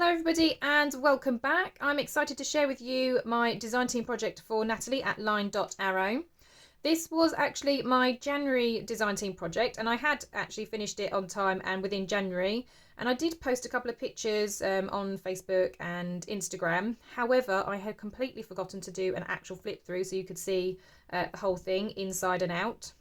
Hello everybody and welcome back. I'm excited to share with you my design team project for Natalie at Line.Arrow. This was actually my January design team project and I had actually finished it on time and within January, and I did post a couple of pictures on Facebook and Instagram. However, I had completely forgotten to do an actual flip through so you could see the whole thing inside and out.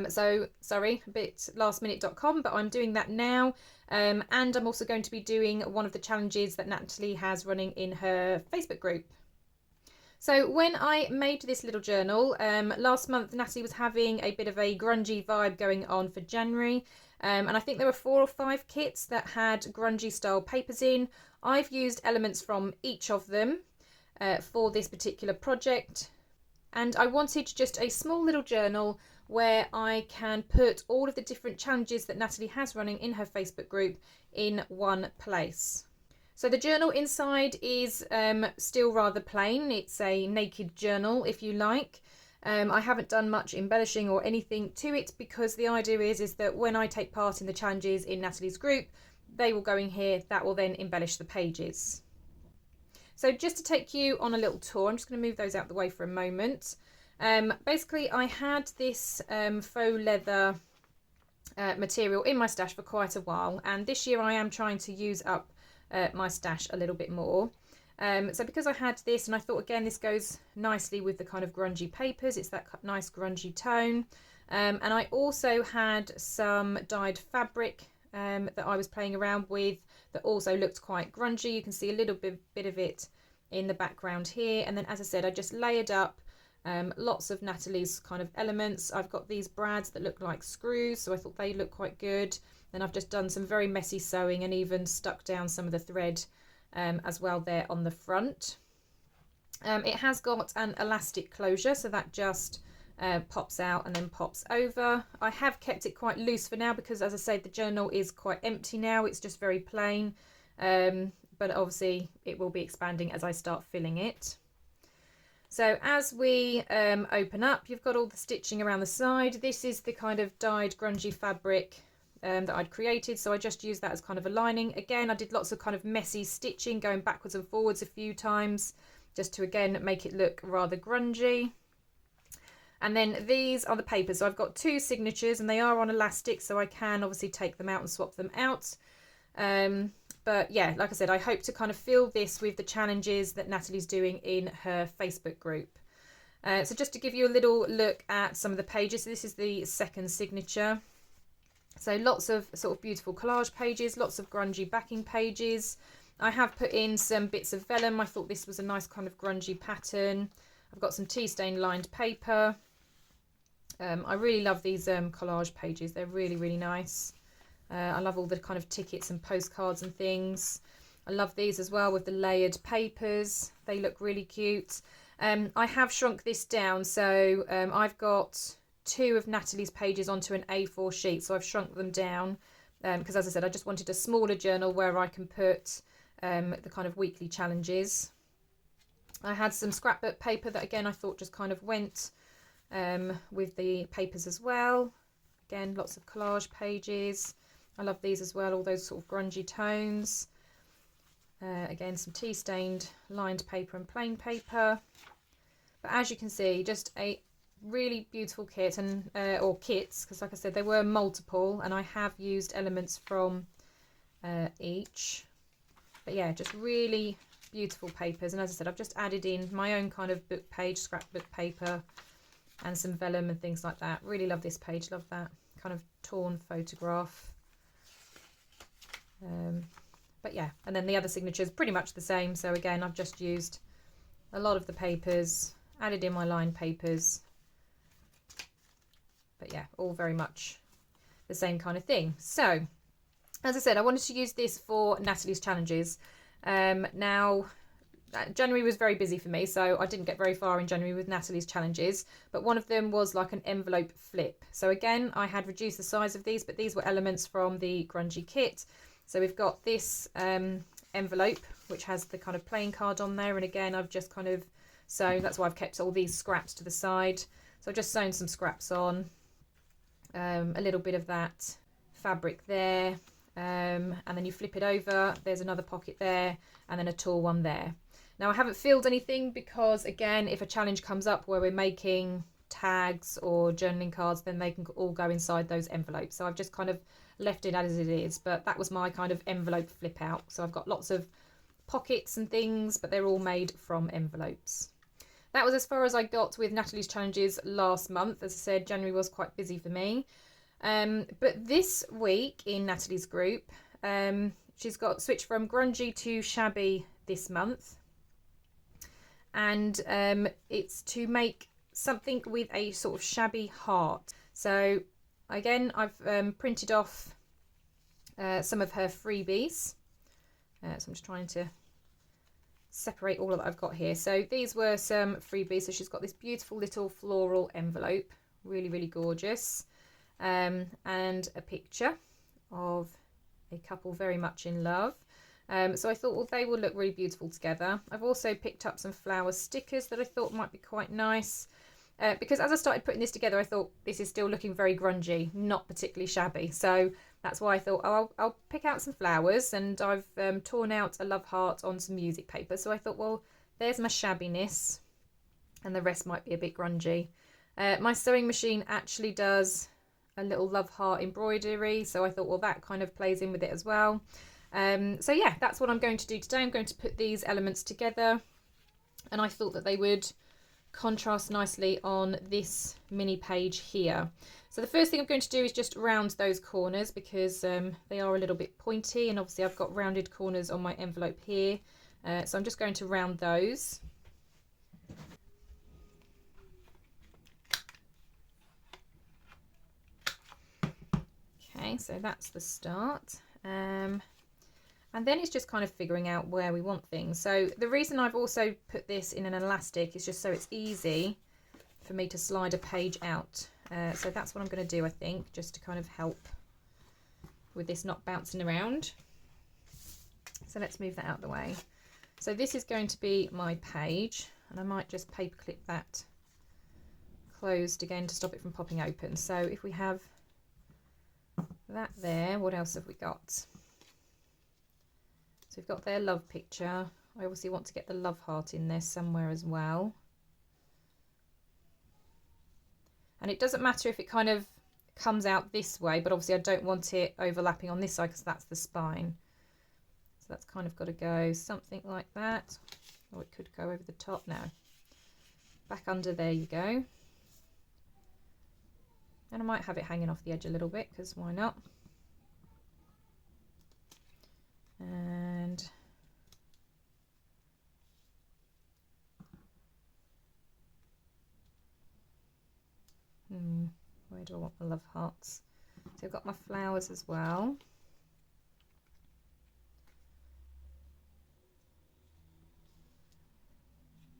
So sorry, a bit lastminute.com, but I'm doing that now, and I'm also going to be doing one of the challenges that Natalie has running in her Facebook group. So when I made this little journal last month, Natalie was having a bit of a grungy vibe going on for January, and I think there were 4 or 5 kits that had grungy style papers in. I've used elements from each of them for this particular project, and I wanted just a small little journal where I can put all of the different challenges that Natalie has running in her Facebook group in one place. So the journal inside is still rather plain. It's a naked journal, if you like. I haven't done much embellishing or anything to it because the idea is that when I take part in the challenges in Natalie's group, they will go in here. That will then embellish the pages. So just to take you on a little tour, I'm just going to move those out the way for a moment. Basically, I had this faux leather material in my stash for quite a while, and this year I am trying to use up my stash a little bit more. So because I had this, and I thought again this goes nicely with the kind of grungy papers, it's that nice grungy tone, and I also had some dyed fabric that I was playing around with that also looked quite grungy. You can see a little bit of it in the background here, and then as I said, I just layered up lots of Natalie's kind of elements. I've got these brads that look like screws, so I thought they look quite good. Then I've just done some very messy sewing and even stuck down some of the thread as well there on the front. It has got an elastic closure, so that just pops out and then pops over. I have kept it quite loose for now because, as I said, the journal is quite empty now. It's just very plain, but obviously it will be expanding as I start filling it. So as we open up, you've got all the stitching around the side. This is the kind of dyed grungy fabric that I'd created, so I just used that as kind of a lining. Again, I did lots of kind of messy stitching, going backwards and forwards a few times, just to again make it look rather grungy. And then these are the papers. So I've got 2 signatures and they are on elastic, so I can obviously take them out and swap them out. But yeah, like I said, I hope to kind of fill this with the challenges that Natalie's doing in her Facebook group. So just to give you a little look at some of the pages, this is the second signature. So lots of sort of beautiful collage pages, lots of grungy backing pages. I have put in some bits of vellum. I thought this was a nice kind of grungy pattern. I've got some tea stain lined paper. I really love these collage pages. They're really, really nice. I love all the kind of tickets and postcards and things. I love these as well with the layered papers. They look really cute. I have shrunk this down, so I've got 2 of Natalie's pages onto an A4 sheet, so I've shrunk them down because, as I said, I just wanted a smaller journal where I can put the kind of weekly challenges. I had some scrapbook paper that again I thought just kind of went with the papers as well. Again, lots of collage pages. I love these as well, all those sort of grungy tones. Again, some tea stained lined paper and plain paper. But as you can see, just a really beautiful kit, and or kits, because like I said, there were multiple and I have used elements from each. But yeah, just really beautiful papers, and as I said, I've just added in my own kind of book page, scrapbook paper, and some vellum and things like that. Really love this page, love that kind of torn photograph. But yeah, and then the other signature is pretty much the same, so again I've just used a lot of the papers, added in my lined papers, but yeah, all very much the same kind of thing. So as I said, I wanted to use this for Natalie's challenges. Now January was very busy for me, so I didn't get very far in January with Natalie's challenges, but one of them was like an envelope flip. So again, I had reduced the size of these, but these were elements from the grungy kit. So we've got this envelope, which has the kind of playing card on there, and again I've just kind of sewn, that's why I've kept all these scraps to the side. So I've just sewn some scraps on, a little bit of that fabric there, and then you flip it over, there's another pocket there, and then a tall one there. Now I haven't filled anything because, again, if a challenge comes up where we're making tags or journaling cards, then they can all go inside those envelopes. So I've just kind of left it as it is, but that was my kind of envelope flip out. So I've got lots of pockets and things, but they're all made from envelopes. That was as far as I got with Natalie's challenges last month. As I said, January was quite busy for me. But this week in Natalie's group, she's got switched from grungy to shabby this month. And it's to make something with a sort of shabby heart. So again, I've printed off some of her freebies. So I'm just trying to separate all that I've got here. So these were some freebies. So she's got this beautiful little floral envelope, really, really gorgeous, and a picture of a couple very much in love. So I thought, well, they will look really beautiful together. I've also picked up some flower stickers that I thought might be quite nice. Because as I started putting this together, I thought this is still looking very grungy, not particularly shabby. So that's why I thought, oh, I'll pick out some flowers, and I've torn out a love heart on some music paper. So I thought, well, there's my shabbiness, and the rest might be a bit grungy. My sewing machine actually does a little love heart embroidery, so I thought, well, that kind of plays in with it as well. So yeah, that's what I'm going to do today. I'm going to put these elements together, and I thought that they would contrast nicely on this mini page here. So the first thing I'm going to do is just round those corners, because they are a little bit pointy, and obviously I've got rounded corners on my envelope here. So I'm just going to round those. Okay, so that's the start. And then it's just kind of figuring out where we want things. So the reason I've also put this in an elastic is just so it's easy for me to slide a page out. So that's what I'm going to do, I think, just to kind of help with this not bouncing around. So let's move that out of the way. So this is going to be my page, and I might just paper clip that closed again to stop it from popping open. So if we have that there, what else have we got? So we've got their love picture. I obviously want to get the love heart in there somewhere as well. And it doesn't matter if it kind of comes out this way, but obviously I don't want it overlapping on this side because that's the spine. So that's kind of got to go something like that. Or it could go over the top now. Back under, there you go. And I might have it hanging off the edge a little bit, because why not? And where do I want my love hearts? So I've got my flowers as well.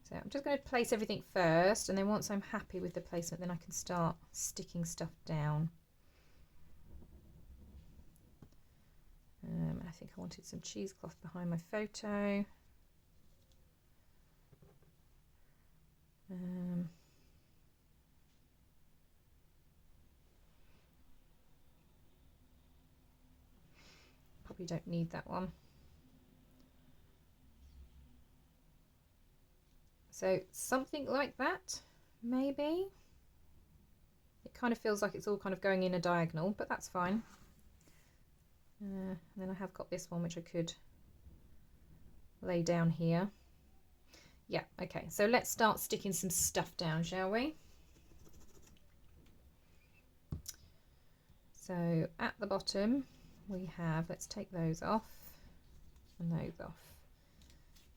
So I'm just going to place everything first, and then once I'm happy with the placement, then I can start sticking stuff down. I think I wanted some cheesecloth behind my photo. Probably don't need that one. So something like that, maybe. It kind of feels like it's all kind of going in a diagonal, but that's fine. And then I have got this one which I could lay down here. Yeah, okay, so let's start sticking some stuff down, shall we? So at the bottom we have, let's take those off and those off.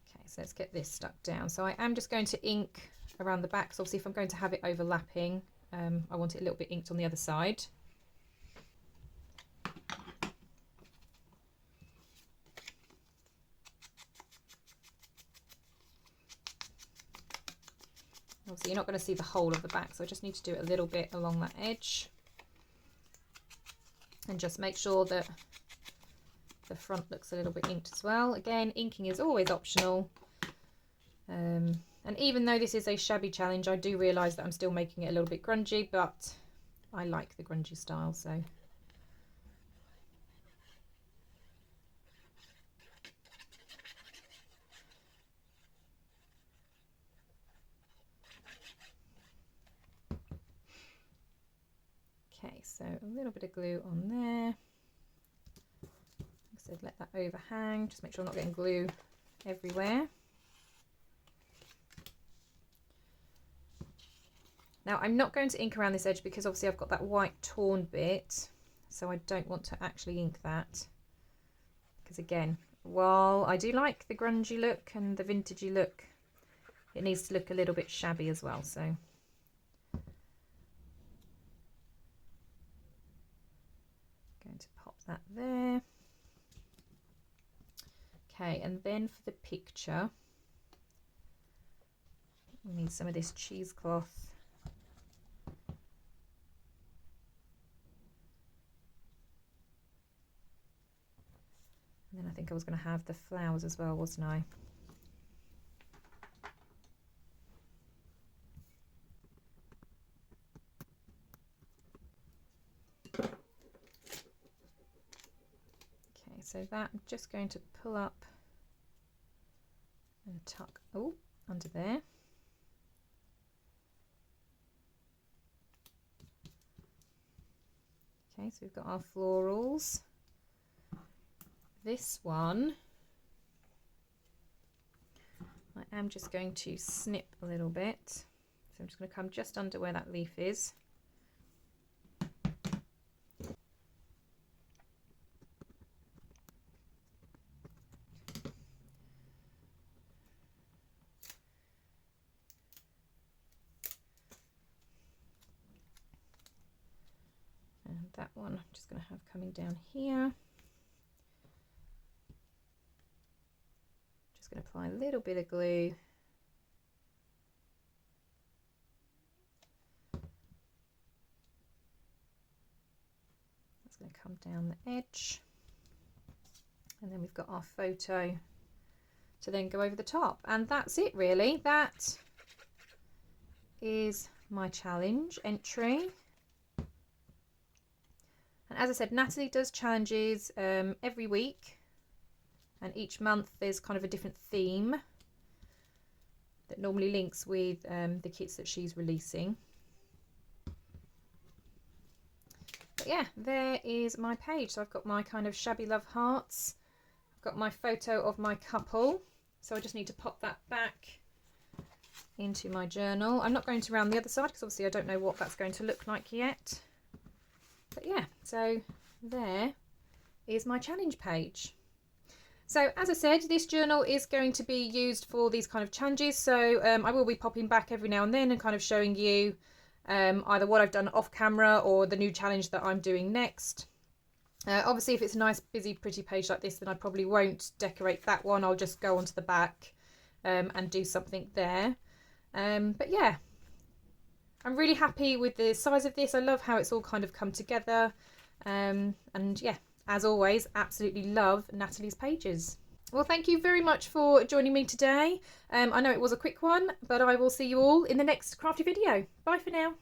Okay, so let's get this stuck down. So I am just going to ink around the back, so obviously if I'm going to have it overlapping, I want it a little bit inked on the other side. Obviously you're not going to see the whole of the back, so I just need to do it a little bit along that edge. And just make sure that the front looks a little bit inked as well. Again, inking is always optional. And even though this is a shabby challenge, I do realise that I'm still making it a little bit grungy, but I like the grungy style, so. So a little bit of glue on there. Like I said, let that overhang, just make sure I'm not getting glue everywhere. Now I'm not going to ink around this edge because obviously I've got that white torn bit, so I don't want to actually ink that, because again, while I do like the grungy look and the vintagey look, it needs to look a little bit shabby as well. So going to pop that there. Okay, and then for the picture we need some of this cheesecloth. And then I think I was going to have the flowers as well, wasn't I? Okay, so that I'm just going to pull up and tuck under there. Okay, so we've got our florals. This one, I am just going to snip a little bit. So I'm just going to come just under where that leaf is. And that one I'm just going to have coming down here. Going to apply a little bit of glue. That's going to come down the edge. And then we've got our photo to then go over the top. And that's it really. That is my challenge entry. And as I said, Natalie does challenges every week. And each month there's kind of a different theme that normally links with the kits that she's releasing. But yeah, there is my page. So I've got my kind of shabby love hearts. I've got my photo of my couple. So I just need to pop that back into my journal. I'm not going to round the other side because obviously I don't know what that's going to look like yet. But yeah, so there is my challenge page. So as I said, this journal is going to be used for these kind of challenges. So I will be popping back every now and then and kind of showing you either what I've done off camera or the new challenge that I'm doing next. Obviously, if it's a nice, busy, pretty page like this, then I probably won't decorate that one. I'll just go onto the back and do something there. But yeah, I'm really happy with the size of this. I love how it's all kind of come together. And yeah. As always, absolutely love Natalie's pages. Well, thank you very much for joining me today. I know it was a quick one, but I will see you all in the next crafty video. Bye for now.